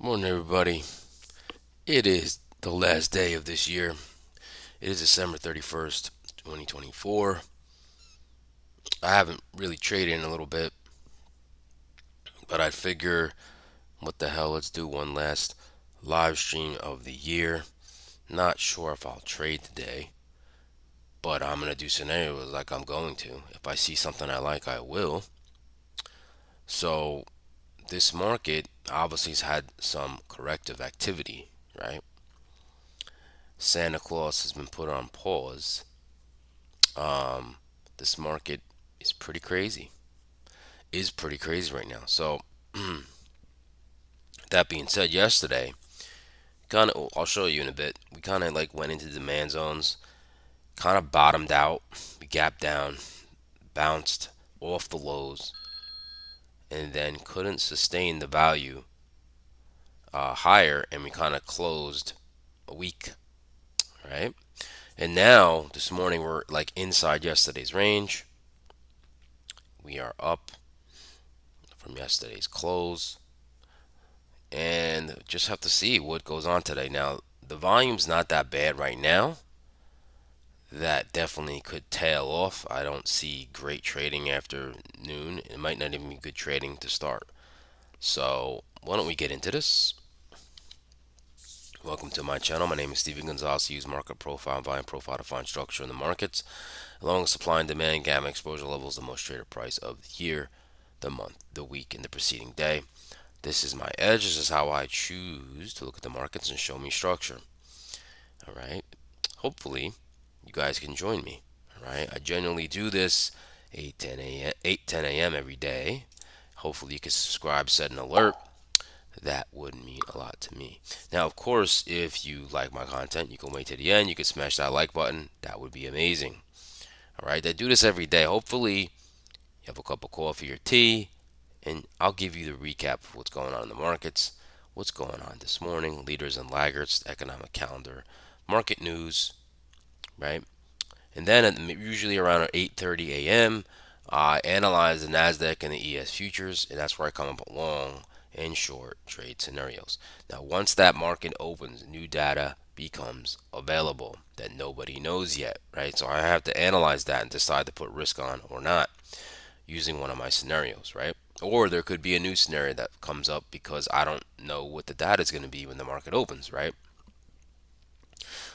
Morning, everybody. It is the last day of this year. It is December 31st, 2024. I haven't really traded in a little bit, but I figure, what the hell, let's do one last live stream of the year. Not sure if I'll trade today, but I'm going to do scenarios like I'm going to. If I see something I like, I will. So, this market obviously has had some corrective activity, right? Santa Claus has been put on pause. This market is pretty crazy. Is pretty crazy right now. So that being said, yesterday, kind of, I'll show you in a bit. We kind of like went into demand zones, kind of bottomed out, we gapped down, bounced off the lows, and then couldn't sustain the value higher, and we kind of closed a week, right? And now this morning we're like inside yesterday's range. We are up from yesterday's close, and just have to see what goes on today. Now, the volume's not that bad right now. That definitely could tail off. I don't see great trading after noon. It might not even be good trading to start. So, why don't we get into this? Welcome to my channel. My name is Steven Gonzalez. I use market profile and volume profile to find structure in the markets, along with supply and demand, gamma exposure levels, the most traded price of the year, the month, the week, and the preceding day. This is my edge. This is how I choose to look at the markets and show me structure. All right. Hopefully, you guys can join me. All right. I generally do this 8 10 a.m. every day. Hopefully, you can subscribe, set an alert. That would mean a lot to me. Now, of course, if you like my content, you can wait to the end. You can smash that like button. That would be amazing. All right. I do this every day. Hopefully, you have a cup of coffee or tea, and I'll give you the recap of what's going on in the markets, what's going on this morning, leaders and laggards, economic calendar, market news, right? And then usually around 8:30 a.m., I analyze the Nasdaq and the ES futures, and that's where I come up with long and short trade scenarios. Now, once that market opens, new data becomes available that nobody knows yet, right? So I have to analyze that and decide to put risk on or not using one of my scenarios, right? Or there could be a new scenario that comes up because I don't know what the data is going to be when the market opens, right?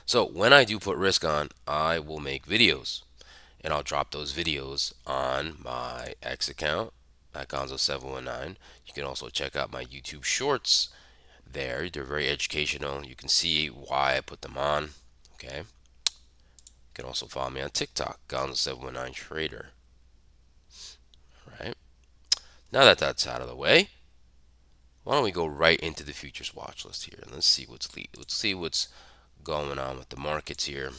So when I do put risk on, I will make videos, and I'll drop those videos on my X account at Gonzo719. You can also check out my YouTube shorts there. They're very educational. You can see why I put them on. Okay. You can also follow me on TikTok, Gonzo719 Trader. Right. Now that that's out of the way, why don't we go right into the futures watch list here and let's see what's going on with the markets here.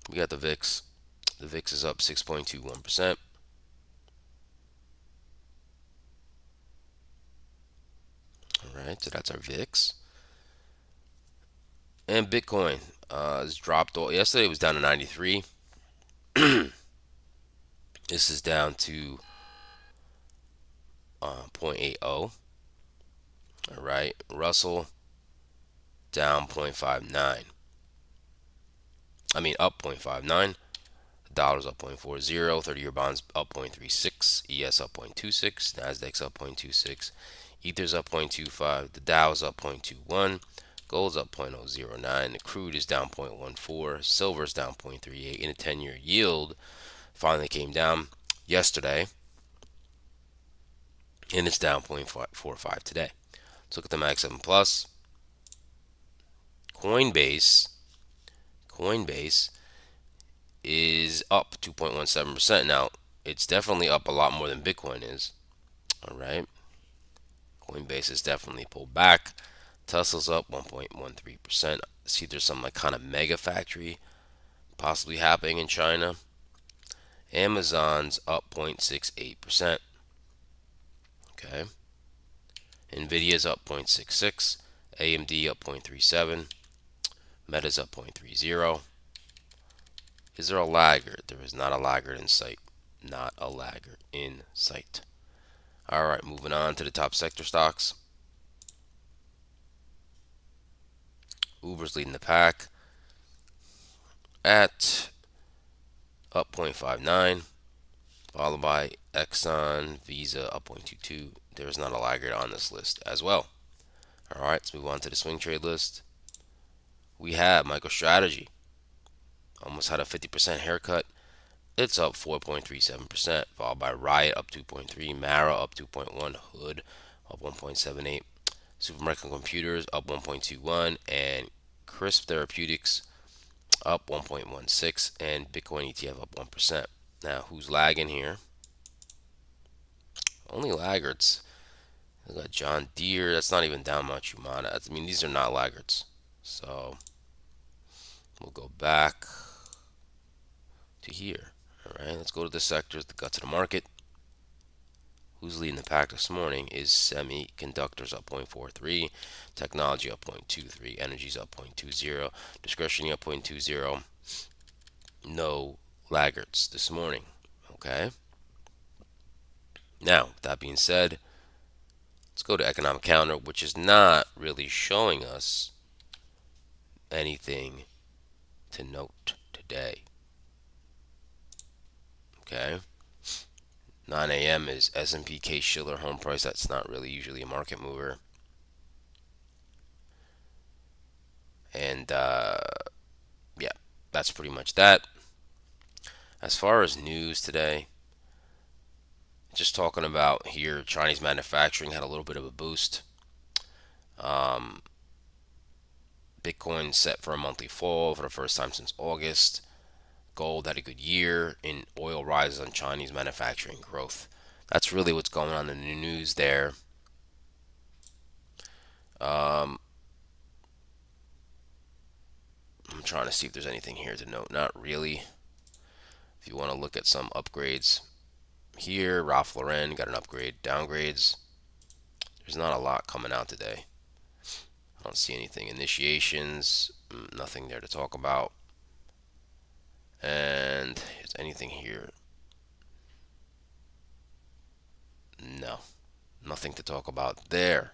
We got the VIX. The VIX is up 6.21%. All right, so that's our VIX. And Bitcoin has dropped. Yesterday it was down to 93. This is down to 0.80. All right, Russell down 0.59. I mean up 0.59. Dollars up 0.40, 30-year bonds up 0.36, ES up 0.26, Nasdaq's up 0.26, Ether's up 0.25, the Dow's up 0.21, gold's up 0.009, the crude is down 0.14, silver's down 0.38, and the 10-year yield finally came down yesterday, and it's down 0.45 today. Let's look at the Mag 7 Plus. Coinbase is up 2.17%. Now, it's definitely up a lot more than Bitcoin is. All right. Coinbase is definitely pulled back. Tesla's up 1.13%. See, there's some like kind of mega factory possibly happening in China. Amazon's up 0.68%. Okay. Nvidia's up 0.66. AMD up 0.37. Meta's up 0.30. Is there a laggard? There is not a laggard in sight. Not a laggard in sight. All right, moving on to the top sector stocks. Uber's leading the pack at up 0.59, followed by Exxon, Visa up 0.22. There's not a laggard on this list as well. All right, let's move on to the swing trade list. We have MicroStrategy, almost had a 50% haircut. It's up 4.37%, followed by Riot up 2.3, Mara up 2.1, Hood up 1.78, Supermicro Computers up 1.21, and Crisp Therapeutics up 1.16, and Bitcoin ETF up 1%. Now, who's lagging here? Only laggards. We got John Deere. That's not even down much. Humana. I mean, these are not laggards. So we'll go back to here. All right, let's go to the sectors, the guts of the market. Who's leading the pack this morning is semiconductors up 0.43, technology up 0.23, energy's up 0.20, discretionary up 0.20. No laggards this morning. Okay. Now, with that being said, let's go to economic counter, which is not really showing us anything to note today. Okay. 9 a.m. is S&P Case-Shiller home price. That's not really usually a market mover. And yeah, that's pretty much that. As far as news today, just talking about here, Chinese manufacturing had a little bit of a boost. Bitcoin set for a monthly fall for the first time since August. Gold had a good year, and oil rises on Chinese manufacturing growth. That's really what's going on in the news there. I'm trying to see if there's anything here to note. Not really. If you want to look at some upgrades here, Ralph Lauren got an upgrade. Downgrades, there's not a lot coming out today. I don't see anything. Initiations, nothing there to talk about. And is anything here? No, nothing to talk about there.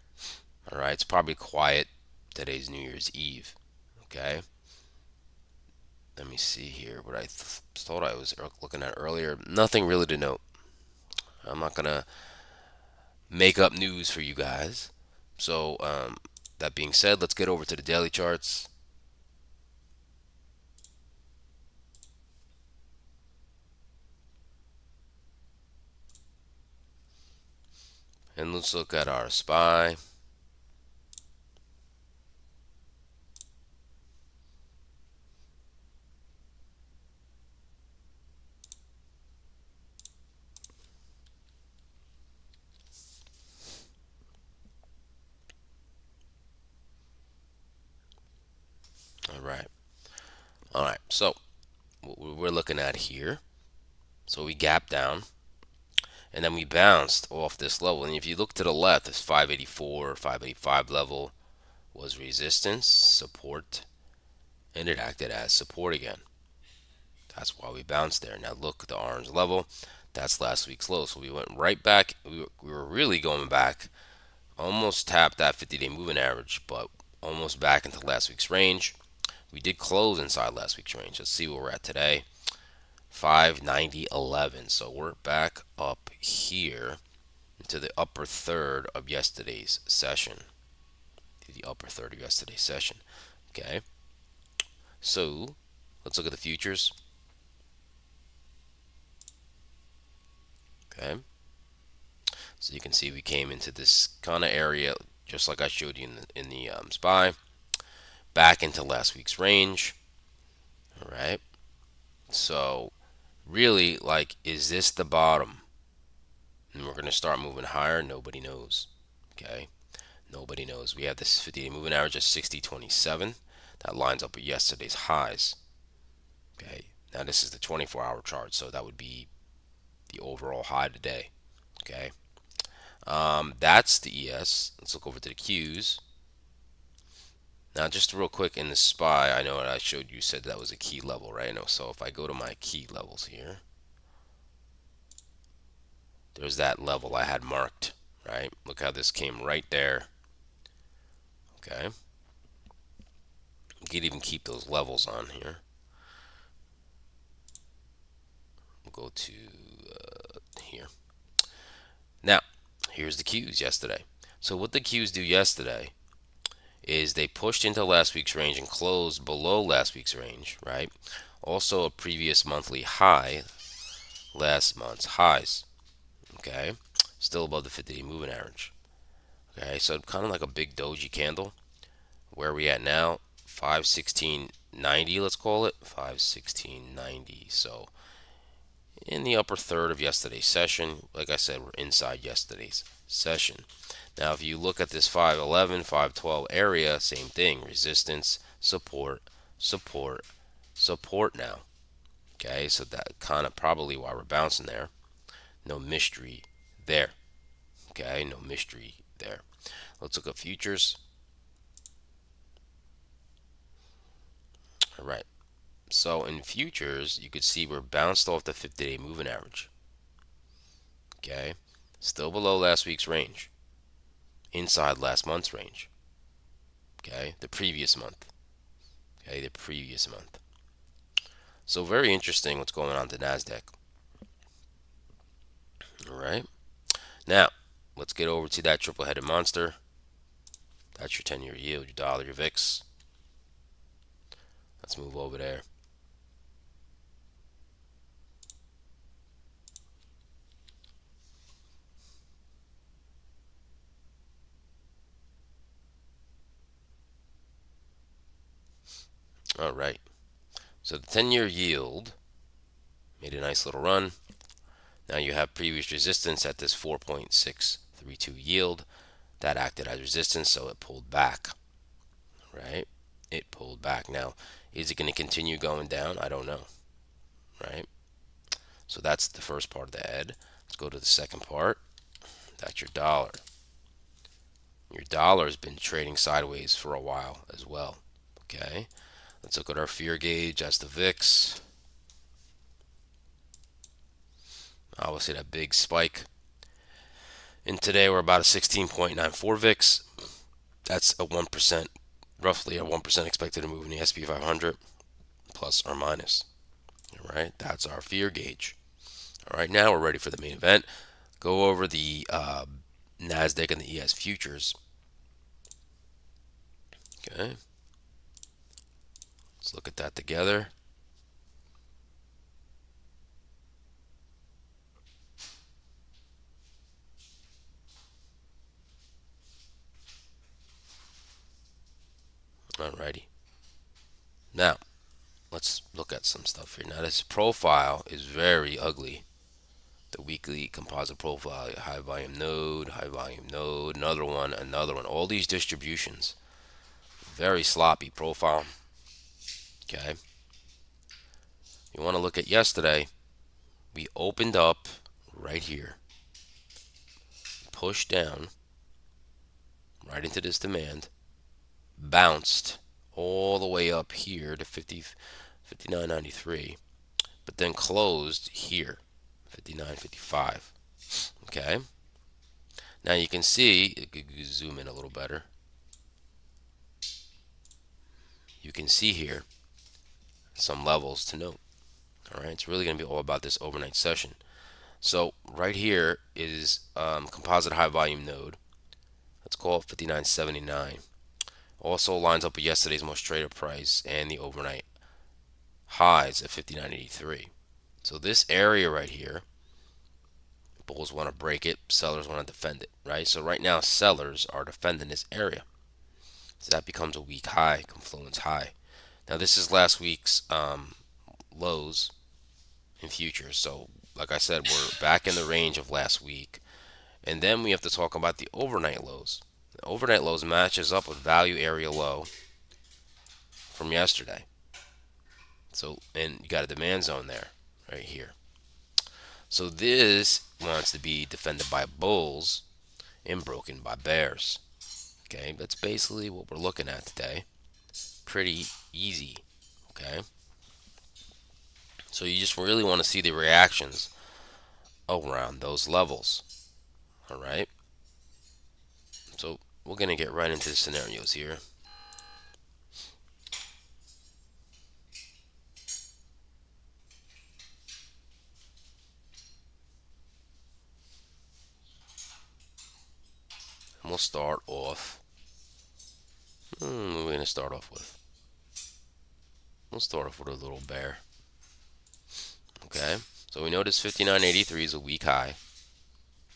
All right, it's probably quiet. Today's New Year's Eve. Okay. Let me see here what I thought I was looking at earlier. Nothing really to note. I'm not gonna make up news for you guys. So that being said, let's get over to the daily charts. And let's look at our SPY. All right. All right. So what we're looking at here. So we gapped down and then we bounced off this level. And if you look to the left, this 584, 585 level was resistance, support, and it acted as support again. That's why we bounced there. Now look at the orange level. That's last week's low. So we went right back. We were really going back. Almost tapped that 50-day moving average, but almost back into last week's range. We did close inside last week's range. Let's see where we're at today. 590.11. So we're back up here to the upper third of yesterday's session. Okay. So let's look at the futures. Okay. So you can see we came into this kind of area, just like I showed you in the SPY, back into last week's range. All right. So really, like, is this the bottom? And we're going to start moving higher. Nobody knows. Okay. Nobody knows. We have this 50-day moving average of 60.27. That lines up with yesterday's highs. Okay. Now this is the 24-hour chart, so that would be the overall high today. Okay. That's the ES. Let's look over to the Qs. Now, just real quick in the SPY, I know what I showed you said that was a key level, right? So if I go to my key levels here, there's that level I had marked, right? Look how this came right there. Okay, you could even keep those levels on here. We'll go to here. Now, here's the Qs yesterday. So what the Qs do yesterday is they pushed into last week's range and closed below last week's range, right? Also a previous monthly high, last month's highs, okay? Still above the 50-day moving average. Okay, so kind of like a big doji candle. Where are we at now? 516.90, let's call it. 516.90. So in the upper third of yesterday's session, like I said, we're inside yesterday's session. Now, if you look at this 511, 512 area, same thing. Resistance, support, support, support now. Okay, so that kind of probably why we're bouncing there. No mystery there. Okay, no mystery there. Let's look at futures. All right. So in futures, you could see we're bounced off the 50-day moving average. Okay, still below last week's range. Inside last month's range. Okay, the previous month. Okay, the previous month. So very interesting what's going on to Nasdaq. All right. Now, let's get over to that triple-headed monster. That's your 10-year yield, your dollar, your VIX. Let's move over there. All right. So the 10-year yield made a nice little run. Now you have previous resistance at this 4.632 yield. That acted as resistance, so it pulled back. Right? It pulled back. Now, is it going to continue going down? I don't know. Right? So that's the first part of the head. Let's go to the second part. That's your dollar. Your dollar has been trading sideways for a while as well. Okay? Let's look at our fear gauge. That's the VIX. Obviously, that big spike. And today we're about a 16.94 VIX. That's a 1%, roughly a 1% expected to move in the SP 500, plus or minus. All right, that's our fear gauge. All right, now we're ready for the main event. Go over the NASDAQ and the ES futures. Okay, let's look at that together. Alrighty. Now, let's look at some stuff here. Now, this profile is very ugly. The weekly composite profile, high volume node, another one, another one. All these distributions. Very sloppy profile. Okay. You want to look at yesterday. We opened up right here, pushed down right into this demand, bounced all the way up here to 59.93, but then closed here, 59.55. Okay. Now you can see, you can zoom in a little better. You can see here some levels to note. All right, it's really going to be all about this overnight session. So right here is composite high volume node. Let's call it 59.79. Also lines up with yesterday's most traded price and the overnight highs at 59.83. So this area right here, bulls want to break it, sellers want to defend it, right? So right now sellers are defending this area. So that becomes a weak high, confluence high. Now this is last week's lows in futures. So like I said, we're back in the range of last week. And then we have to talk about the overnight lows. The overnight lows matches up with value area low from yesterday. So, and you got a demand zone there, right here. So this wants to be defended by bulls and broken by bears. Okay, that's basically what we're looking at today. Pretty easy. Okay. So you just really want to see the reactions around those levels. All right. So we're going to get right into the scenarios here. And we'll start off. What are we going to start off with? We'll start off with a little bear. Okay. So we know this 59.83 is a week high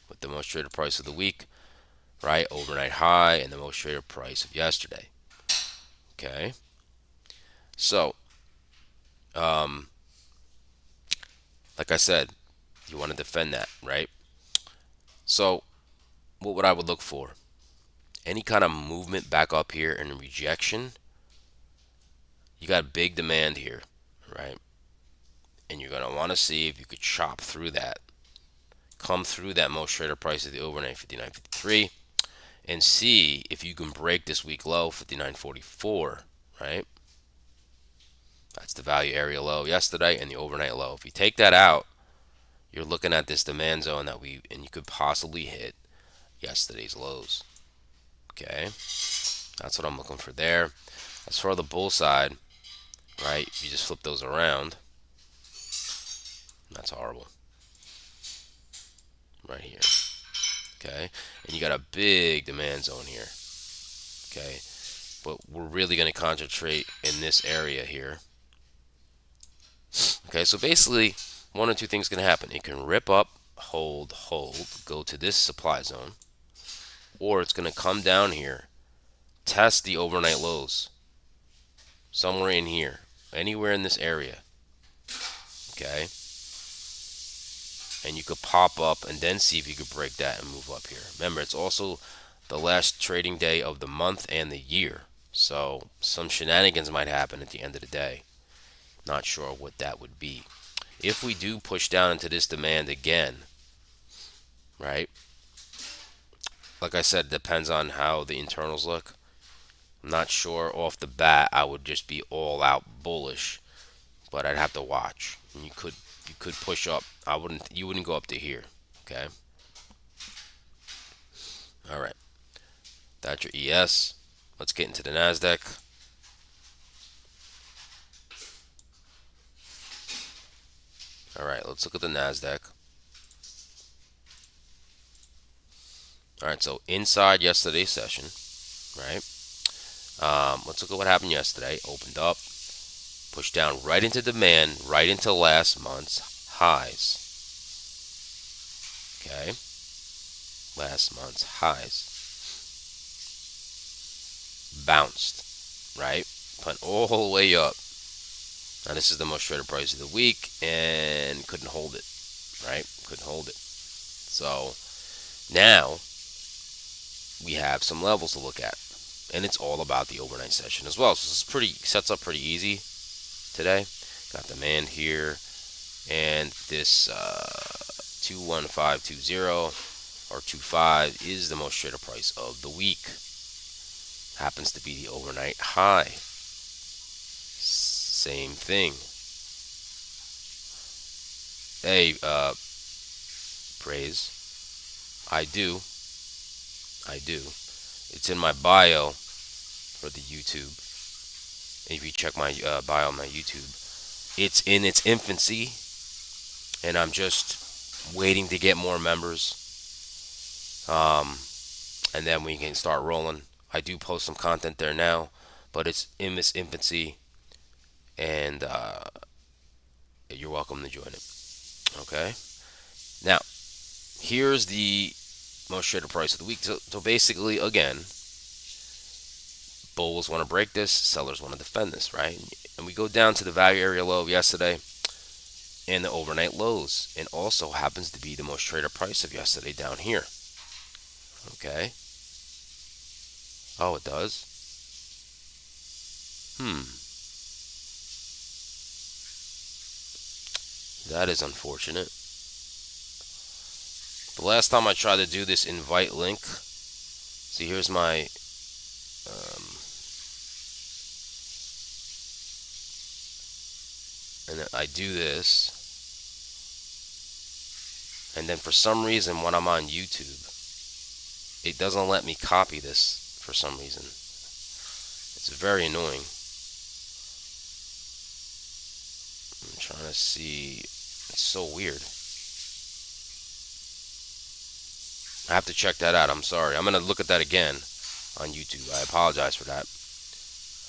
with the most traded price of the week, right? Overnight high and the most traded price of yesterday. Okay. So, like I said, you want to defend that, right? So, what would I would look for? Any kind of movement back up here and rejection. You got big demand here, right? And you're gonna want to see if you could chop through that, come through that most traded price of the overnight 59.53, and see if you can break this week low 59.44, right? That's the value area low yesterday and the overnight low. If you take that out, you're looking at this demand zone and you could possibly hit yesterday's lows. Okay, that's what I'm looking for there. As for the bull side, right? If you just flip those around, that's horrible, right here. Okay, and you got a big demand zone here. Okay, but we're really going to concentrate in this area here. Okay, so basically, one or two things can happen. It can rip up, hold, go to this supply zone, or it's going to come down here, test the overnight lows somewhere in here, anywhere in this area. Okay, and you could pop up and then see if you could break that and move up here. Remember, it's also the last trading day of the month and the year, so some shenanigans might happen at the end of the day. Not sure what that would be. If we do push down into this demand again, right? Like I said, it depends on how the internals look. I'm not sure off the bat I would just be all out bullish, but I'd have to watch. And you could push up. You wouldn't go up to here. Okay. All right. That's your ES. Let's get into the Nasdaq. All right, let's look at the Nasdaq. All right, so inside yesterday's session, right? Let's look at what happened yesterday. Opened up, pushed down right into demand, right into last month's highs. Okay, last month's highs. Bounced, right? Went all the way up. Now this is the most traded price of the week and couldn't hold it, right? Couldn't hold it. So now we have some levels to look at, and it's all about the overnight session as well. So sets up pretty easy today. Got demand here, and this 21520 or 25 is the most traded price of the week. Happens to be the overnight high. Same thing. Hey, praise. I do. I do. It's in my bio for the YouTube. If you check my bio on my YouTube, it's in its infancy, and I'm just waiting to get more members. And then we can start rolling. I do post some content there now, but it's in its infancy, and you're welcome to join it. Okay. Now, here's the most traded price of the week. So basically, again, bulls want to break this, sellers want to defend this, right? And we go down to the value area low of yesterday and the overnight lows, and also happens to be the most traded price of yesterday down here. Okay. Oh, it does. That is unfortunate. The last time I tried to do this invite link, see, here's my and I do this, And then for some reason, when I'm on YouTube, it doesn't let me copy this for some reason. It's very annoying. I'm trying to see. It's so weird. I have to check that out. I'm sorry. I'm gonna look at that again on YouTube. I apologize for that.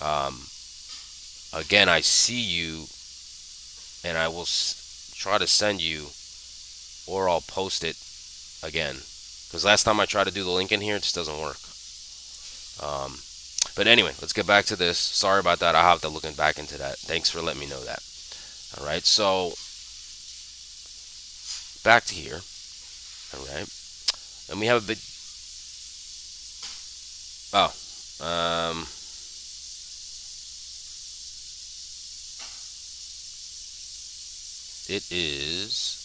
Um, Again, I see you, and I will try to send you, or I'll post it again. Because last time I tried to do the link in here, it just doesn't work. Um, but anyway, let's get back to this. Sorry about that. I'll have to look back into that. Thanks for letting me know that. All right, so back to here. All right, and we have a bit. Oh, it is.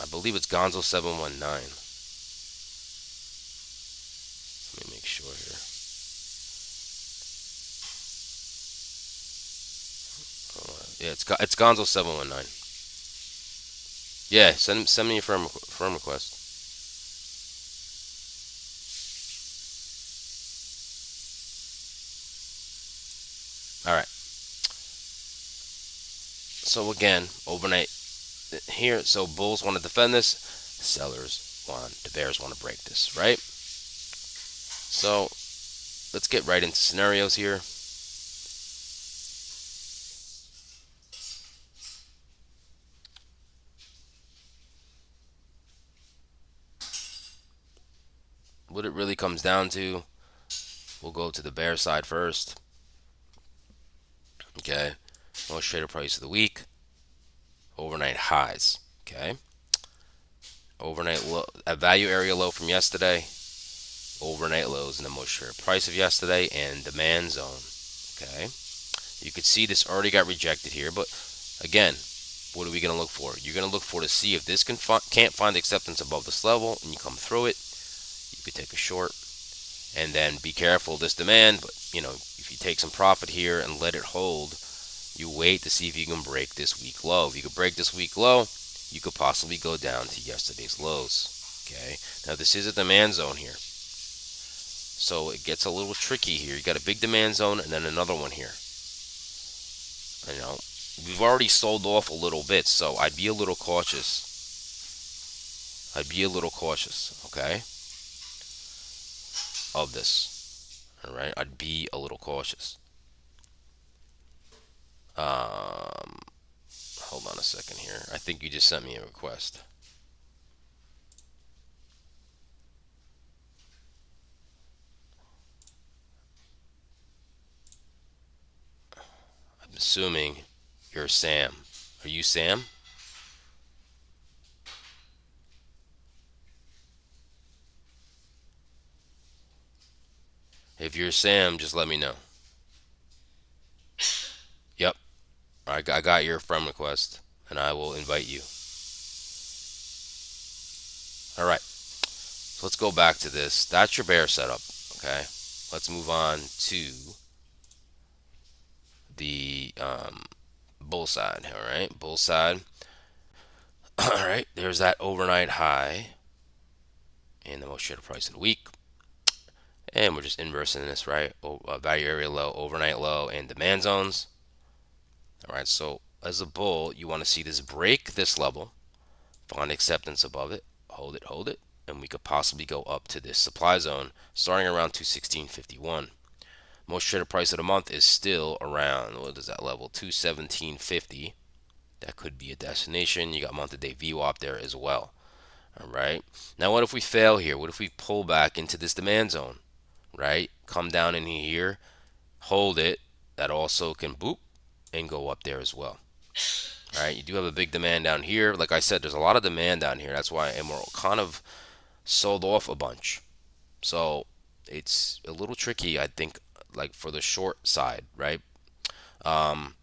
I believe it's Gonzo 719. Let me make sure here. Yeah, it's Gonzo 719. Yeah, send me a firm request. All right. So again, overnight here. So bulls want to defend this. The bears want to break this, right? So let's get right into scenarios here. What it really comes down to, we'll go to the bear side first. Okay, most traded price of the week, overnight highs. Okay, overnight low, a value area low from yesterday, overnight lows in the most traded price of yesterday, and demand zone. Okay, you could see this already got rejected here, but again, what are we going to look for? You're going to look for to see if this can't find acceptance above this level, and you come through it. You could take a short, and then be careful this demand. But if you take some profit here and let it hold, you wait to see if you can break this week low. If you could break this week low, you could possibly go down to yesterday's lows. Okay, now this is a demand zone here, so it gets a little tricky here. You got a big demand zone and then another one here. We've already sold off a little bit, so I'd be a little cautious. Okay, of this. All right, I'd be a little cautious. Um, Hold on a second here. I think you just sent me a request. I'm assuming you're Sam. Are you Sam? If you're Sam, just let me know. Yep, I got your friend request, and I will invite you. All right, so let's go back to this. That's your bear setup. Okay, let's move on to the bull side. All right, bull side. All right, there's that overnight high and the most traded price of the week. And we're just inversing this, right? Value area low, overnight low, and demand zones. All right, so as a bull, you want to see this break this level, find acceptance above it, hold it, and we could possibly go up to this supply zone starting around 216.51. Most traded price of the month is still around, what is that level? 217.50. That could be a destination. You got month to day VWAP there as well. All right. Now, what if we fail here? What if we pull back into this demand zone? Right? Come down in here, hold it. That also can boop and go up there as well. All right. You do have a big demand down here. Like I said, there's a lot of demand down here. That's why, and we're kind of sold off a bunch. So it's a little tricky, I think, like for the short side, right? Um,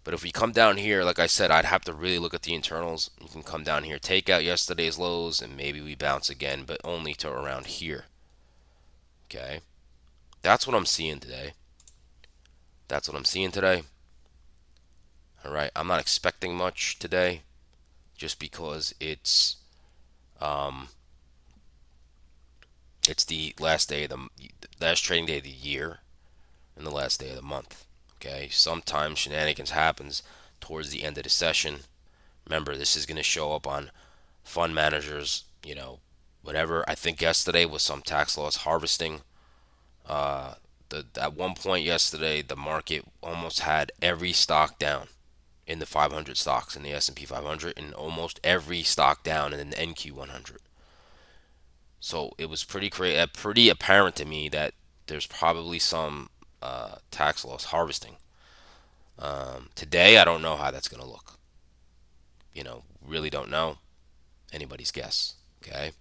but if we come down here, like I said, I'd have to really look at the internals. You can come down here, take out yesterday's lows, and maybe we bounce again, but only to around here. Okay, that's what I'm seeing today. All right, I'm not expecting much today. just because it's the last day of the last trading day of the year and the last day of the month. Okay, sometimes shenanigans happens towards the end of the session. Remember, this is going to show up on fund managers. Whatever. I think yesterday was some tax loss harvesting. At one point yesterday, the market almost had every stock down in the 500 stocks in the S&P 500, and almost every stock down in the NQ 100. So it was pretty apparent to me that there's probably some tax loss harvesting. Today, I don't know how that's going to look. Really don't know. Anybody's guess. Okay.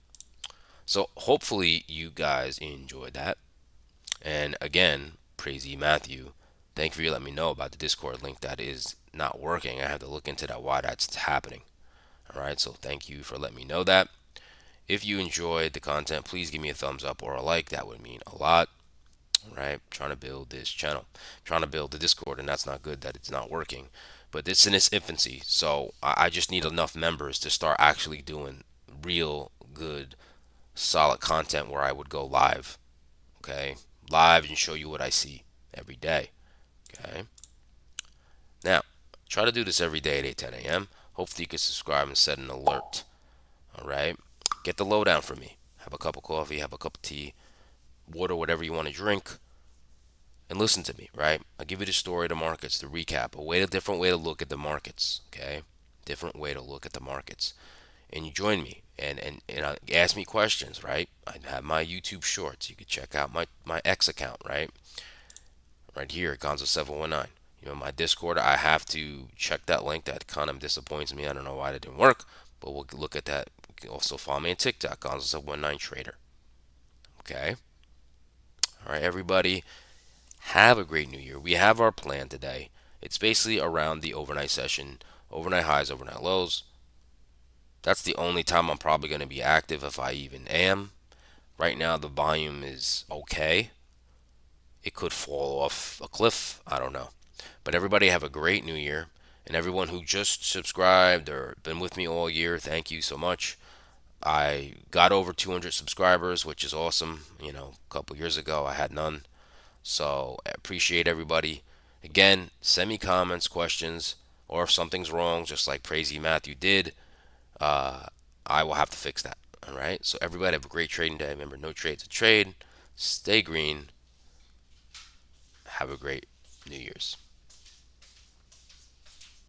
So hopefully you guys enjoyed that. And again, praise ye Matthew. Thank you for letting me know about the Discord link that is not working. I have to look into that, why that's happening. All right. So thank you for letting me know that. If you enjoyed the content, please give me a thumbs up or a like. That would mean a lot. All right. I'm trying to build this channel, I'm trying to build the Discord, and that's not good that it's not working. But it's in its infancy, so I just need enough members to start actually doing real good, solid content where I would go live. Okay, live and show you what I see every day. Okay. Now, try to do this every day at 8, 10 a.m. Hopefully you can subscribe and set an alert. All right. Get the lowdown from me. Have a cup of coffee, have a cup of tea, water, whatever you want to drink, and listen to me, right? I'll give you the story of the markets, the recap, a different way to look at the markets, okay? Different way to look at the markets. And you join me and ask me questions, right? I have my YouTube shorts. You can check out my X account, right? Right here, Gonzo719. My Discord, I have to check that link. That kind of disappoints me. I don't know why that didn't work, but we'll look at that. You can also follow me on TikTok, Gonzo719Trader. Okay? All right, everybody. Have a great new year. We have our plan today. It's basically around the overnight session, overnight highs, overnight lows. That's the only time I'm probably going to be active, if I even am. Right now, the volume is okay. It could fall off a cliff. I don't know. But everybody have a great new year. And everyone who just subscribed or been with me all year, thank you so much. I got over 200 subscribers, which is awesome. A couple years ago, I had none. So I appreciate everybody. Again, send me comments, questions, or if something's wrong, just like Crazy Matthew did, uh, I will have to fix that. All right. So everybody have a great trading day. Remember, no trade's a trade. Stay green. Have a great New Year's.